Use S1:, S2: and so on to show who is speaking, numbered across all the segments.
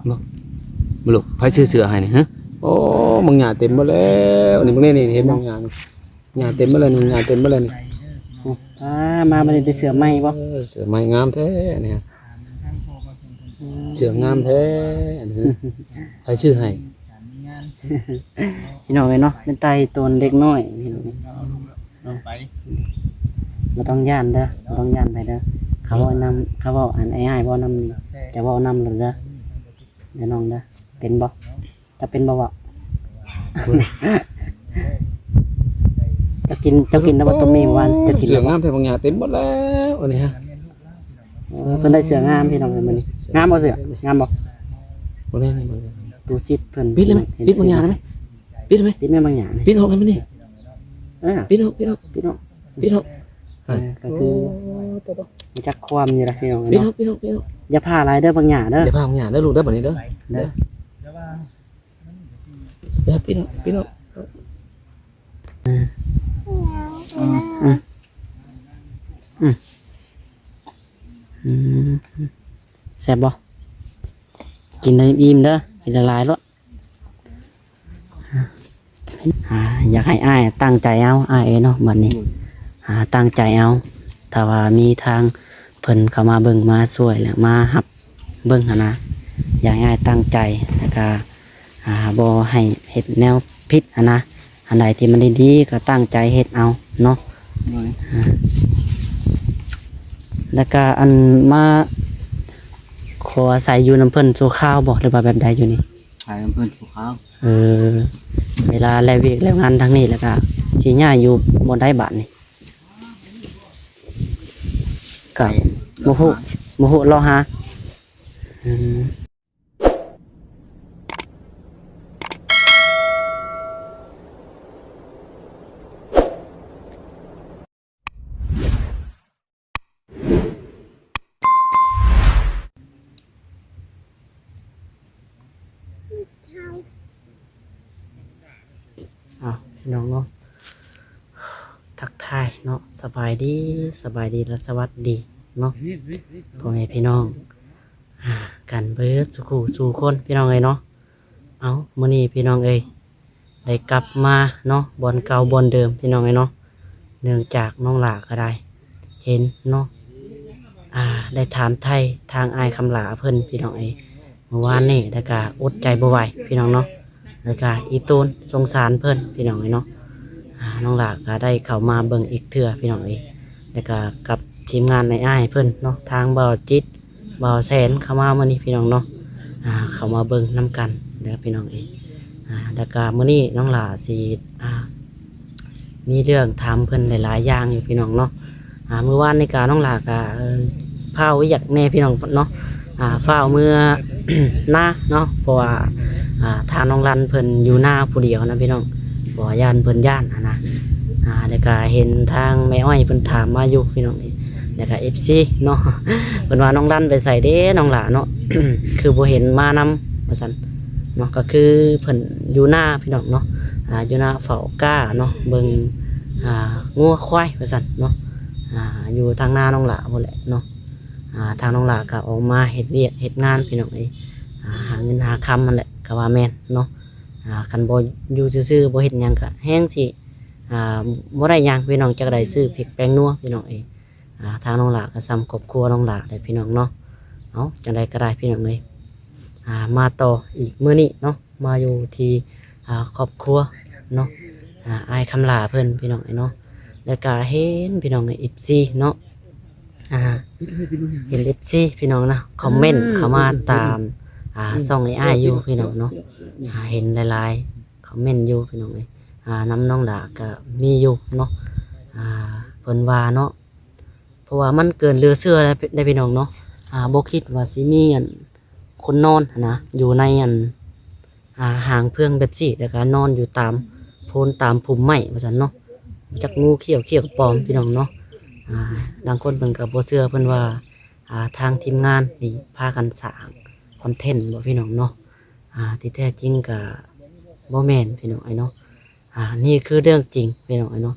S1: บ่บ่ลูกไผซื้อเสื้อให้นี่ฮะโอ้มึงหญ้าเต็มหมดแล้วนี่มึงนี่เห็นบ่หญ้านี่หญ้าเต็มหมดแล้วนี่หญ้าเต็มหมดแล้วนี่
S2: มาบ่ได้เสือใหม่บ่
S1: เสื้อใหม่งามแท้เนี่ยเสื้องามแท้อันนี้ไผซื้อให้
S2: พี่น้องเอ้ยเนาะเป็นไตตนเล็กน้อยบ่ต้องย่านเด้อบ่ต้องย่านไปเด้อเขาเว้านำเขาเว้าอันอ้ายๆบ่นำนี่จะเว้านำหรือเด้อเดี๋ยวน้องเด้อเป็นบ่จะเป็นบ่วะจะกินแล้วบ่ต้มมีวันจะกิน
S1: เสื้องามแท้บางหญ้าเต็มหมดแล้วอันนี้ฮะ
S2: เพิ่นได้เสืองามพี่น้องเอ้ยมื้อนี้งามบ่เสืองามบ่
S1: บ่ได้นี่บ่ได้
S2: ดูซิดเพิ่น
S1: ปิดเลยมั้ยปิดบางหญ้าได้มั้ยปิดได้มั้ย
S2: ปิดแม่บางอย่างนี่
S1: ปิดออกได้มั้ยนี่ ปิดออก
S2: พี่น้อง
S1: ปิดออก
S2: ก็คือมันจักความนี่ล่ะพี่น้อง
S1: ปิดอ
S2: เนาะ
S1: อกปิดออกปิดออก
S2: อย่าพาหลายเด้อบางอย่างเด้อ
S1: อย่าพาบางหญ้าเด้อลูกเด้อบัดนี้เด้อ
S2: เด้อ
S1: เดี๋ยวปิดออกปิดออก
S2: แซ่บบ่กินได้อิ่มเด้อกินละลายแล้วอยากให้อ้ายตั้งใจเอาอ้ายเนาะบัดนี้ตั้งใจเอาถ้าว่ามีทางเพิ่นเข้ามาเบิ่งมาช่วยแล้วมาหับเบิ่งหั่นนะอยากให้อ้ายตั้งใจแล้วก็บ่ให้เฮ็ดแนวผิดหั่นนะอันใดที่มันดีๆก็ตั้งใจเฮ็ดเอาเนาะแล้วก็อันมาขออาศัยอยู่น้ำเพิ่นสู่ข้าวบ่หรือว่าแบบใดอยู่นี่
S3: ขายเพื่อนสุขาว
S2: เวลาแลเวกแล้วงานทางนี้แล้วก็สิย้ายอยู่บ่ได้บาดนี่ก็บ่ฮู้รอหาพี่น้องเนาะทักทายเนาะสบายดีและสวัสดีเนาะพ่อแม่พี่น้องกันเบิดสู่คนพี่น้องเอ้ยเนาะเอามื้อนี้พี่น้องเอ้ยได้กลับมาเนาะบ่อนเก่าบ่อนเดิมพี่น้องเอ้ยเนาะเนื่องจากน้องหลาก็ได้เห็นเนาะได้ถามไทยทางอายคำหลาเพิ่นพี่น้องเอ้ยเมื่อวานนี่แล้วก็อดใจบ่ไหวพี่น้องเนาะแล้วก็อีตูนสงสารเพิ่นพี่น้องเอ้ยเนาะน้องหลาก็ได้เข้ามาเบิ่งอีกเทื่อพี่น้องเอ้ยแล้วก็กับทีมงานในอ้ายเพิ่นเนาะทางบ่าวจิตบ่าวแสนเข้ามามื้อนี้พี่น้องเนาะเข้ามาเบิ่งนํกันเด้อพี่น้องเอ้ยแล้วก็มื้อนี้น้องหลาสิมีเรื่องถามเพิ่นหลายๆอย่างอยู่พี่น้องเนาะมื้อวานในการน้องหลาก็พาวิอยากแน่พี่น้องเนาะฟ้าวเมื่อ หน้าเนาะเพราะว่าทางน้องรันเพิ่นอยู่หน้าผู้เดียวนะพี่น้องบ่ย่านเพิ่นย่านนะแล้วก็เห็นทางแม่อ้อยเพิ่นถามมาอยู่พี่น้องแล้วก็ FC เนาะ เพิ่นว่าน้องรันไปใส่เด้น้องหลาเนาะ คือบ่เห็นมานำว่าซั่นเนาะก็คือเพิ่นอยู่หน้าพี่น้องเนาะอยู่หน้าเฝ้าก้าเนาะเบิ่งงัวควายว่าซั่นเนาะอยู่ทางหน้าน้องหลาพุ่นแหละเนาะทางน้องหลาก็ออกมาเฮ็ดเวียกเฮ็ดงานพี่น้องหาเงินหาคำมันแหละก็ว่าแม่นเนาะคันบ่อยู่ซื่อๆบ่เฮ็ดหยังก็แห้งสิบ่ได้หยังพี่น้องจักได้ซื้อพริกแป้งนัวพี่น้องทางน้องหลาก็ซ้ำครอบครัวน้องหลาได้พี่น้องเนาะเอาจังไดก็ได้พี่น้องมาต่ออีกมื้อนี้เนาะมาอยู่ที่ครอบครัวเนาะอ้ายคำลาเพิ่นพี่น้องเนาะแล้วก็เห็นพี่น้องFC เนาะเห็น FC พี่น้องนะคอมเมนต์เข้ามาตามส่องอ้ายอยู่พี่น้องเนาะเห็นหลายๆคอมเมนต์อยู่พี่น้องน้ำน้องหลาก็มีอยู่เนาะเพิ่นว่าเนาะเพราะว่ามันเกินเรือเชื่อได้พี่น้องเนาะบ่คิดว่าสิมีคนนอนนะอยู่ในหางเพื่องแบบสี่แล้วก็นอนอยู่ตามโพนตามพุ่มไม้ว่าซั่นเนาะจักงูเขี้ยวปลอมพี่น้องเนาะบางคนเพิ่นก็บ่เชื่อเพิ่นว่าทางทีมงานนี่พากันสร้างคอนเทนต์บ่พี่น้องเนาะที่แท้จริงก็บ่แม่นพี่น้องเนาะนี่คือเรื่องจริงพี่น้องเนาะ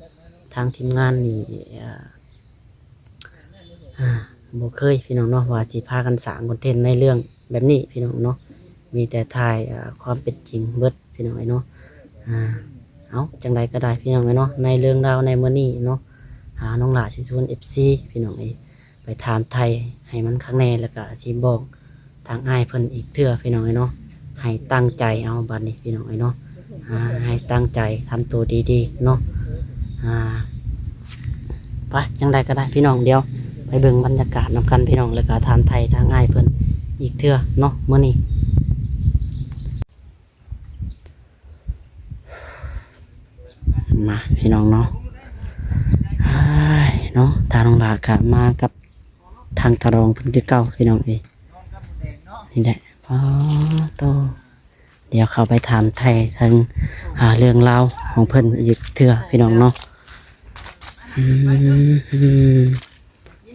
S2: ทางทีมงานนี่บ่เคยพี่น้องเนาะว่าสิพากันสร้างคอนเทนต์ในเรื่องแบบนี้พี่น้องเนาะ มีแต่ถ่ายความเป็นจริงเบิดพี่น้องเนาะเอาจังใดก็ได้พี่น้องเนาะในเรื่องราวในมื้อนี้เนาะน้องหลาสิชวน FC พี่น้องไปถามไทยให้มันข้างในแล้วก็สิบอกทางอ้ายเพิ่นอีกเทื่อพี่น้องเนาะให้ตั้งใจเอาบัดนี้พี่น้องเนาะให้ตั้งใจทำตัวดีๆเนาะไปจังใดก็ได้พี่น้องเดียวไปเบิ่งบรรยากาศนำกันพี่น้องแล้วก็ถามไทยทางอ้ายเพิ่นอีกเทื่อเนาะมื้อนี้มาพี่น้องเนาะเนาะทางน้องหลากะมากับทางตะรองเพิ่นคือเก่าพี่น้องนี่แหละพอโตเดี๋ยวเข้าไปถามไทยทางเรื่องราวของเพิ่นอีกเทื่อพี่น้องเนาะ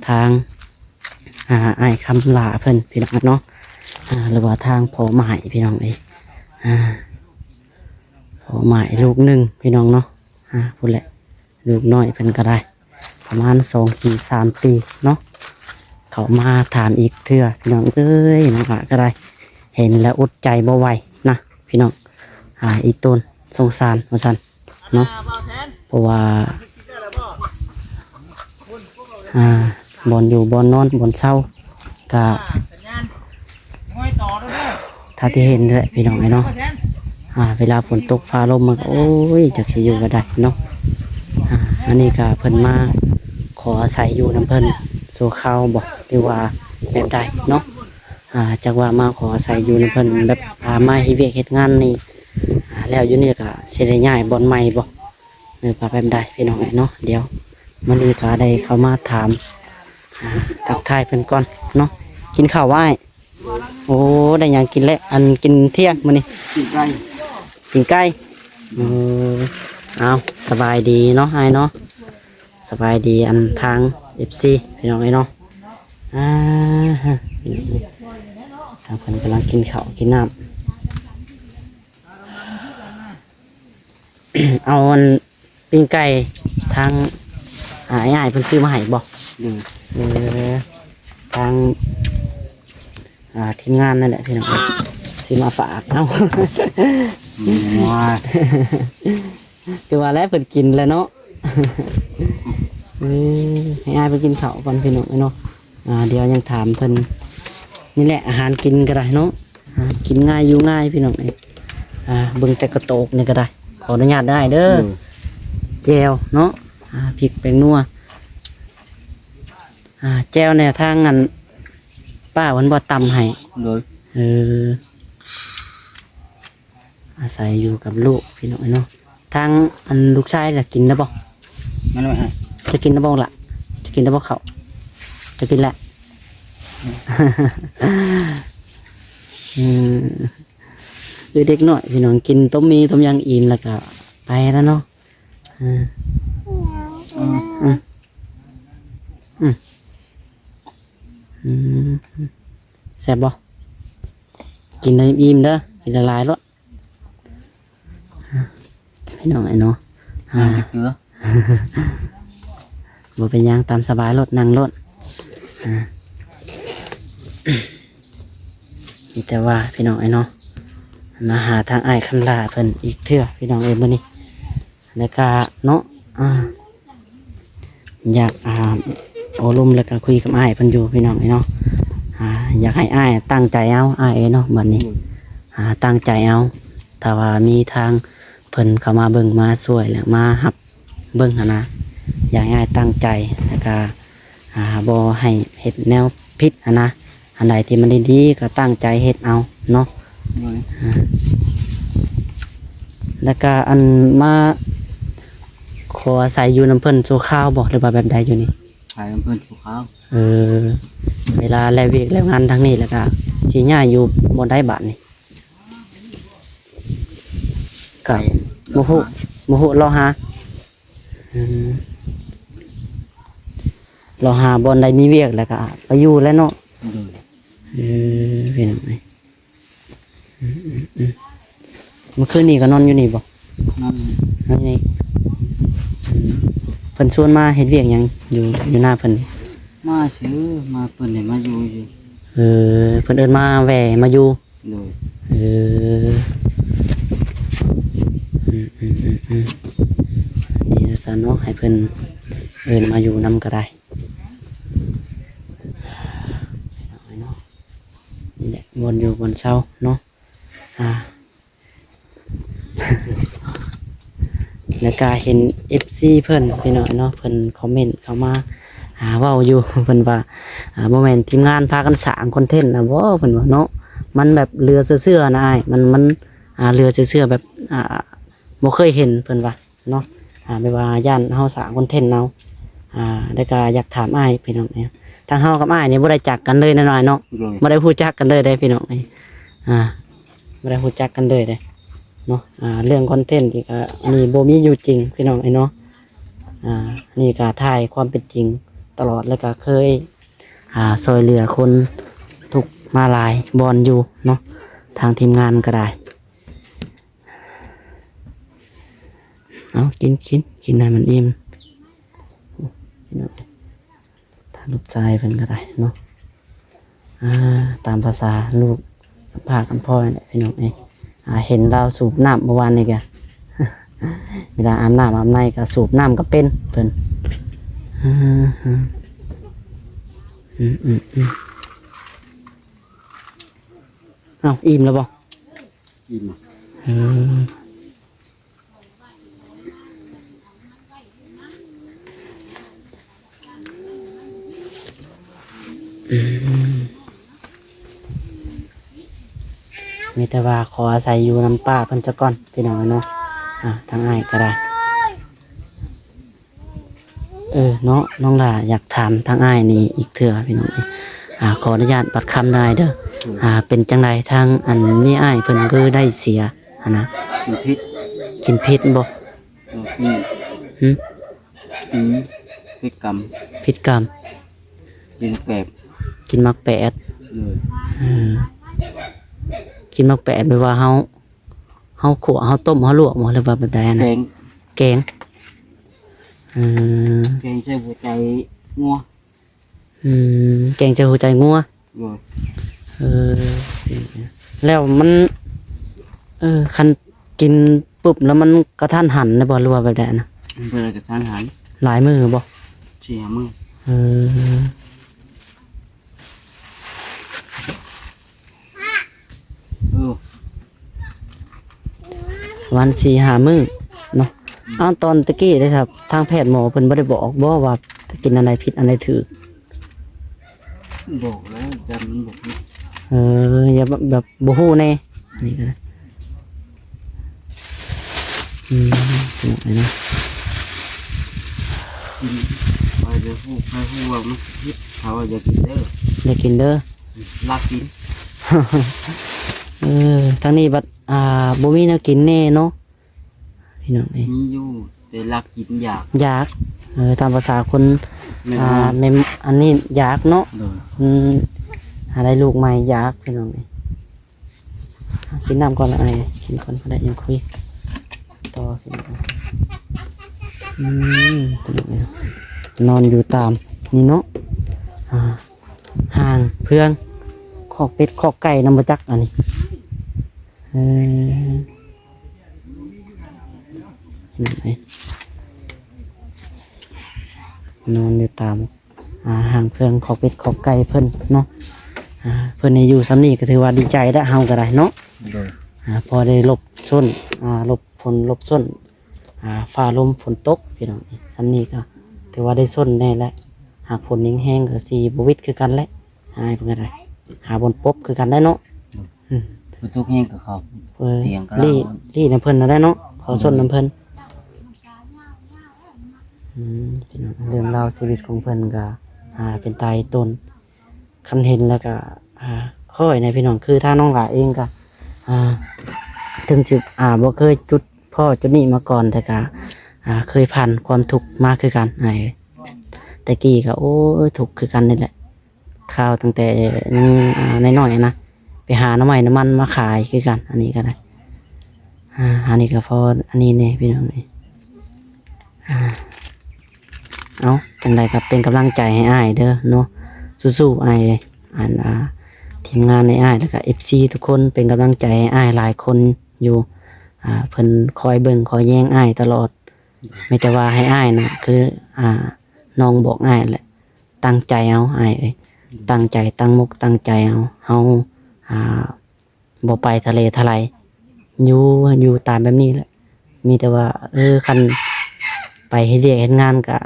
S2: ทางอ้ายคำลาเพิ่นพี่น้องเนาะหรือว่าทางพ่อหมายพี่น้องพ่อหมายลูกหนึ่งพี่น้องเนาะพูดแหละลูกน้อยเพิ่นก็ได้ประมาณ2 ปี 3 ปีเนาะเขามาถามอีกเทื่อพี่น้องเอ้ยน้องหลาก็ได้เห็นแล้วอดใจบ่ไหวนะพี่น้องอีต้นสงสารว่าซั่นเนาะเพราะว่าบอนอยู่บอนนอนบอนเศร้าก็ถ้าที่เห็นเลยพี่น้องเนาะเวลาฝนตกฟ้าลมมันโอ้ยจากสิอยู่ก็ได้เนาะอันนี้ก็เพิ่นมาขออาศัยอยู่น้ำเพิ่นสู่ข้าวบอกหรือว่าแบบใดเนาะจากว่ามาขออาศัยอยู่น้ำเพิ่นแบบมาเฮ็ดเวียกเฮ็ดงานนี่แล้วอยู่นี่ก็สิได้ย้ายบ่อนใหม่บ่หรือว่าแบบใดพี่น้องเนาะเดี๋ยวมื้อนี้ก็ได้เข้ามาถามทักทายเพิ่นก่อนเนาะกินข้าวไหว้โอ้ได้หยังกินแล้วอันกินเที่ยงมื้อนี้กินไก่เอาสบายดีเนาะไอ้เนาะสบายดีอันทาง FC พี่น้องไอ้เนาะทางเพิ่นกำลังกินข้าวกินน้ำ เอาอันปิ้งไก่ทางง่ายเพิ่นซื้อมาให้บ่ทางทีมงานนั่นแหละพี่น้องซื้อมาฝากเอ้าคือว่าแล้วเพิ่นกินแล้วเนาะให้อ้ายไปกินข้าวก่อนพี่น้องเนาะเดี๋ยวยังถามเพิ่นนี่แหละอาหารกินก็ได้เนาะกินง่ายอยู่ง่ายพี่น้องเบิ่งแต่กระโตกนี่ก็ได้ขออนุญาตได้เด้อแจวเนาะพริกแป้งนัวแจวเนี่ยทางอันป้าวันบ่ตำให้อาศัยอยู่กับลูกพี่น้องเนาะทางอันลูกชายจะกินได้บ่มันไม่ให้จะกินได้บ่ล่ะจะกินได้บ่เขาจะกินแหละเด็กหน่อยพี่น้องกินต้มมีต้มยำอิ่มแล้วก็ไปแล้วเนาะแซ่บบ่กินได้อิ่มเด้อกินละลายแล้วพี่น้องไอ้เนาะบ่เป็นยังตามสบายรถนั่งรถมีแต่ว่าพี่น้องไอ้เนาะมาหาทางอ้ายคำลาเพิ่นอีกเทื่อพี่น้องเอ้ยมื้อนี้แล้วก็เนาะอยากโอลมแล้วก็คุยกับอ้ายเพิ่นอยู่พี่น้องไอ้เนาะอยากให้อ้ายตั้งใจเอาอ้ายเนาะบัดนี้ตั้งใจเอาถ้าว่ามีทางเพิ่นเข้ามาเบิ่งมาช่วยแล้วมาหับเบิ่งนะอยากให้อ้ายตั้งใจแล้วก็บ่ให้เฮ็ดแนวผิดนะอันใดที่มันดีๆก็ตั้งใจเฮ็ดเอาเนาะแล้วก็อันมาขออาศัยอยู่น้ำเพิ่นสู่ข้าวบอกหรือว่าแบบใดอยู่นี่ใส่น้ำเพิ่นสู่ข้าวเวลาแลเวกแล้วงานทางนี้แล้วก็สิย้ายอยู่บ่ได้บาทนี่ก็บ่ฮู้รอหาบ่อนใดมีเวียกแล้วก็ไปอยู่แล้วเนาะเป็นไงเมื่อคืนนี้ก็นอนอยู่นี่บ่นอนนี่เพิ่นชวนมาเฮ็ดเวียกหยังอยู่หน้าเพิ่นมาซื้อมาเพิ่นได้มาอยู่เพิ่นเอิ้นมาแหวมาอยู่ เอออืมนี่นะซะเนาะให้เพิ่นเอิ้นมาอยู่นำก็ได้เนาะนี่แหละบนอยู่บนเสาเนาะแล้วก็เห็น FC เพิ่นพี่น้องเนาะเพิ่นคอมเมนต์เข้ามาเว้าอยู่ เพิ่นว่าบ่แม่นทีมงานพากันสร้างคอนเทนต์นะบ่เพิ่นว่าเนาะมันแบบเรือเสื่อๆนะอ้ายมันเรือเสื่อๆแบบบ่เคยเห็นเพิ่นว่าเนาะแบบว่าย่านเฮาสร้างคอนเทนต์เอาแล้วก็อยากถามอ้ายพี่น้องเนี่ยทางเฮากับอ้ายนี่บ่ได้จักกันเลยน้อยๆเนาะบ่ได้รู้จักกันเลยได้พี่น้องนี่บ่ได้รู้จักกันเลยได้เนาะเรื่องคอนเทนต์ที่ก็อันนี้บ่มีอยู่จริงพี่น้องเนาะนี่ก็ถ่ายความเป็นจริงตลอดแล้วก็เคยซอยเหลือคนทุกมาหลายบอนอยู่เนาะทางทีมงานก็ได้เอากินให้มันอิ่มถ้าลูกชายเพิ่นก็ได้เนาะตามภาษาลูกพากันพ่อเนี่ยพี่น้องเห็นเราสูบน้ำเมื่อวานนี่แก เวลาอาบน้ำอาบในก็สูบน้ำก็เป็นเพิ่นเอาอิ่มแล้วบ่
S1: อิ่ม
S2: มีแต่ว่าขออาศัยอยู่น้ำป้าเพิ่นจะก่อนพี่น้องเนาะทางอ้ายก็ได้เนาะน้องล่ะอยากถามทางอ้ายนี่อีกเถื่อพี่น้องขออนุญาตบัดคำได้เด้อเป็นจังไดทางอันนี้อ้ายเพิ่นคือได้เสียนะกินพิษบ่
S1: พิษกรรม
S2: กินมักแปดกินมักแปดแปลว่าเฮาขั่วเฮาต้มเฮาลวกบ่หรือว่าแบบใดนะแกง
S1: ใส่หัวใจงัว
S2: แกงใส่หัวใจงัวแล้วมันคันกินปุ๊บแล้วมันกระทันหันนะบ่หรือว่าแบบใดนะ
S1: เพิ่นกระทันหัน
S2: หลายมื้อบ่
S1: 4 มื้อ
S2: วัน 4-5 มื้อเนาะตอนตะกี้ได้ครับทางแพทย์หมอเพิ่นบ่ได้บอกบ่ว่ากินอะไรผิดอะไรถูก
S1: บอกแล้วจำมันบอก
S2: อย่าแบบบ่ฮู้แน่นี่ก็เนาะ
S1: ไปเดี๋ยวฮู้ว่ามันผิดเขาอย่ากินเด้อลักกิน
S2: ทางนี้บัดบ่มีแนวกินแน่เนาะพี่น้อง
S1: มีอยู่แต่ลักกิน
S2: อยากตามภาษาคนในอันนี้อยากเนาะอะไรลูกใหม่อยากพี่น้องกินน้ำก่อนละกินก่อนก็ได้ยังคุยต่อพี่น้องนอนอยู่ตามนี่เนาะห่างเพื่อนขอกเป็ดขอกไก่นำมาจักอันนี้นอนอยู่ตามห่างเพื่อนขอกเป็ดขอกไก่เพิ่นเนาะเพิ่นในอยู่ซ้ำนี่ก็ถือว่าดีใจได้เฮาก็ได้เนาะพอได้หลบส้นหลบฝนหลบส้นฟ้าลมฝนตกพี่น้องซ้ำนี่ก็ถือว่าได้ส้นแน่แล้วหากฝนแห้งๆก็สีบวิดคือกันแหละหายเป็นอะไรหาบนปบคือกันได้เนาะ
S1: ทุกแห้งกับเขา
S2: เตียงก็ลี่น้ำเพิ่นได้เนาะขอส้นน้ำเพิ่นเรื่องราวชีวิตของเพิ่นก็เป็นตายตนคันเห็นแล้วก็ค่อยในพี่น้องคือถ้าน้องหลาเองก็ถึงจุดบ่เคยจุดพ่อจุดนี้มาก่อนแต่ก็เคยผ่านความทุกข์มาคือกันแต่กี้ก็โอ้ทุกข์คือกันนี่แหละข้าวตั้งแต่น้อยๆนะไปหาน้ำใหม่น้ำมันมาขายคือกันอันนี้ก็ได้อันนี้ก็พออันนี้เนี่ยพี่น้องนี่จังใดครับเป็นกำลังใจให้อ้ายเด้อเนาะสู้ๆอ้าย ทีมงานในอ้ายแล้วก็ FC ทุกคนเป็นกำลังใจให้อ้ายหลายคนอยู่เพิ่นคอยเบิ่งคอยแย่งอ้ายตลอดไม่แต่ว่าให้อ้ายนะคือน้องบอกอ้ายแหละตั้งใจเอาอ้ายเอ้ยตั้งใจตั้งมุกตั้งใจเอาเฮาบ่ไปทะเลทลายอยู่ตามแบบนี้แหละมีแต่ว่าคันไปเฮ็ดเวียกเฮ็ดงานก็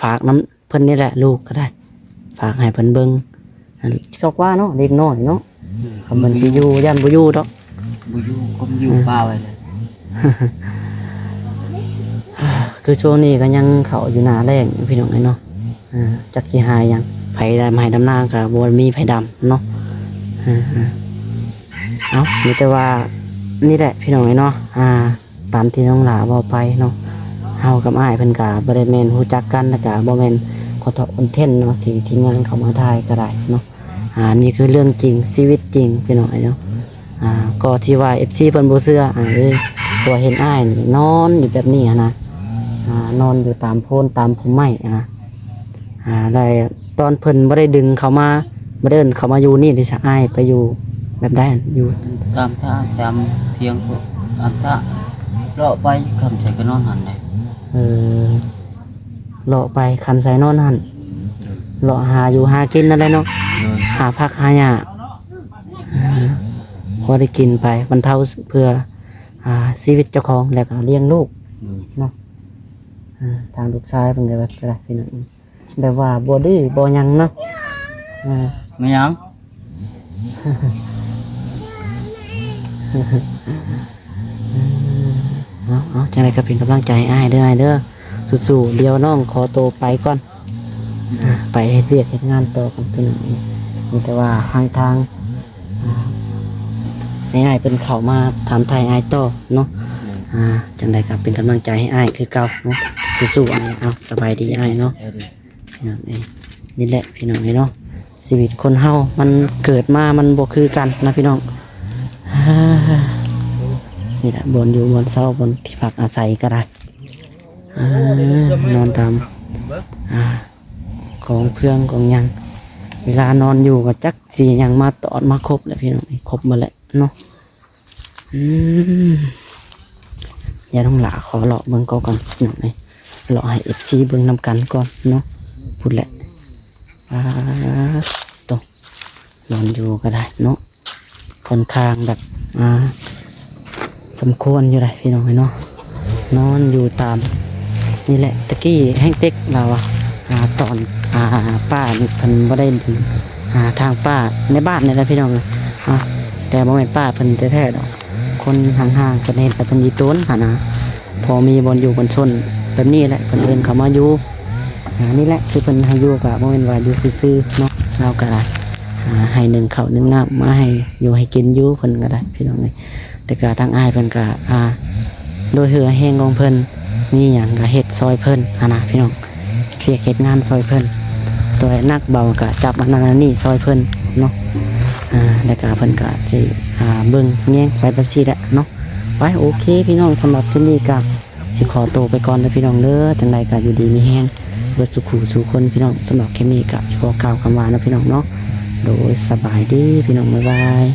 S2: ฝากน้ำเพิ่นนี่แหละลูกก็ได้ฝากให้เพิ่นเบิ่งก็ว่าเนาะเด็กน้อยเนาะคำมันสิอยู่ย่านบ่อยู่ดอก
S3: บ่อยู่ก็อยู่ป่าไว้เลย
S2: คือช่วงนี้ก็ยังเขาอยู่หน้าแรงอยู่พี่น้องเนาะจักสิหายังไผได้มาให้ดำนาก็บ่มีไผดำเนาะเอามีแต่ว่านี่แหละพี่น้องเนาะตามที่น้องหลาเว้าไปเนาะเฮากับอ้ายเพิ่นก็บ่ได้แม่นรู้จักกันแล้วก็บ่แม่นขอโทษคนเท่นเนาะที่ทีมงานเข้ามาถ่ายก็ได้เนาะนี่คือเรื่องจริงชีวิตจริงพี่น้องเนาะก็ที่ว่า FC เพิ่นบ่เชื่อตัวเห็นอ้ายนี่นอนอยู่แบบนี้นะนอนอยู่ตามโพนตามพุ่มไม้ได้ตอนเพิ่นบ่ได้ดึงเขามาบ่เดินเขามาอยู่นี่ที่ซะอ้ายไปอยู่แบบได้อยู่
S3: ตามท่าตามเทียงพวกตามท่าเลาะไปคำใส่ก็นอนหันเลย
S2: เลาะไปคำใส่นอนหั่นเลาะหาอยู่หากินนั่นแหละเนาะ
S3: เลย
S2: หาผักหาหญ้าพอได้กินไปบรรเทาเพื่อชีวิตเจ้าของแล้วก็เลี้ยงลูก
S3: เลย
S2: ทางลูกชายเป็นไงแบบไรพี่น้องแบบว่าบ่ดื้อบ่หยังเนาะ
S3: ไม่ยัง
S2: เอาจังไรก็เป็นกำลังใจให้อ้ายเด้ออ้ายเด้อสู้ๆเดี๋ยวน้องขอตัวไปก่อนไปเฮ็ดเวียกเฮ็ดงานต่อกันพี่น้องมีแต่ว่าทางให้อ้ายเป็นเข้ามาถามไทยอ้ายต่อเนาะจังไรก็เป็นกำลังใจให้อ้ายคือเก่าเนาะสู้ๆอ้ายเอาสบายดีอ้ายเนาะ พี่น้องเอ้ยนี่แหละพี่น้องเอ้ยเนาะชีวิตคนเฮามันเกิดมามันบ่คือกันนะพี่น้องนี่แหละบนอยู่บนเสาบนที่พักอาศัยก็ได้นอนตามของเพื่องของหยังเวลานอนอยู่ก็จักสีหยังมาตอดมาครบแล้วพี่น้องครบมาแล้วเนาะอย่าต้องหลาขอเลาะเบิ่งก่อนพี่น้องเอ้ยเลาะให้ FC เบิ่งนำกันก่อนเนาะพูดแหละตรงนอนอยู่ก็ได้เนาะค่อนข้างแบบสมควรอยู่เลยพี่น้องเนาะนอนอยู่ตามนี่แหละตะกี้แห้งเต็กเราตอนป้านี่เพิ่นบ่ได้ดึงทางป้าในบ้านนี่แหละพี่น้องแต่บ่แม่นป้าเพิ่นแท้ๆดอกคนห่างๆเพิ่นเห็นแต่เพิ่นอีต้นนะพอมีบนอยู่บนชนแบบนี้แหละเพิ่นเอิ้นเขามาอยู่นี่แหละคือเพิ่นให้อยู่กับบ่แม่นว่าอยู่ซื่อๆเนาะเราก็ได้ให้หนึ่งข้าวหนึ่งน้ำมาให้อยู่ให้กินอยู่เพิ่นก็ได้พี่น้องเอ้ยแต่ก็ทางอ้ายเพิ่นก็โดยเหือแห้งของเพิ่นมีหยังก็เฮ็ดซอยเพิ่นนะพี่น้องเพียกเฮ็ดงานซอยเพิ่นตัวนักเบาก็จับอันนั้นอันนี้ซอยเพิ่นเนาะแล้วก็เพิ่นก็สิเบิ่งแย่งไปแบบซี่แหละเนาะไปโอเคพี่น้องสำหรับที่นี่ก็สิขอตัวไปก่อนนะพี่น้องเด้อจังใดก็อยู่ดีมีแห้งเบิดสุขุสู่คนพี่น้องสำหรับแค่นี้ก็สิขอกล่าวคำว่านะพี่น้องเนาะโดยสบายดีพี่น้องบ๊ายบาย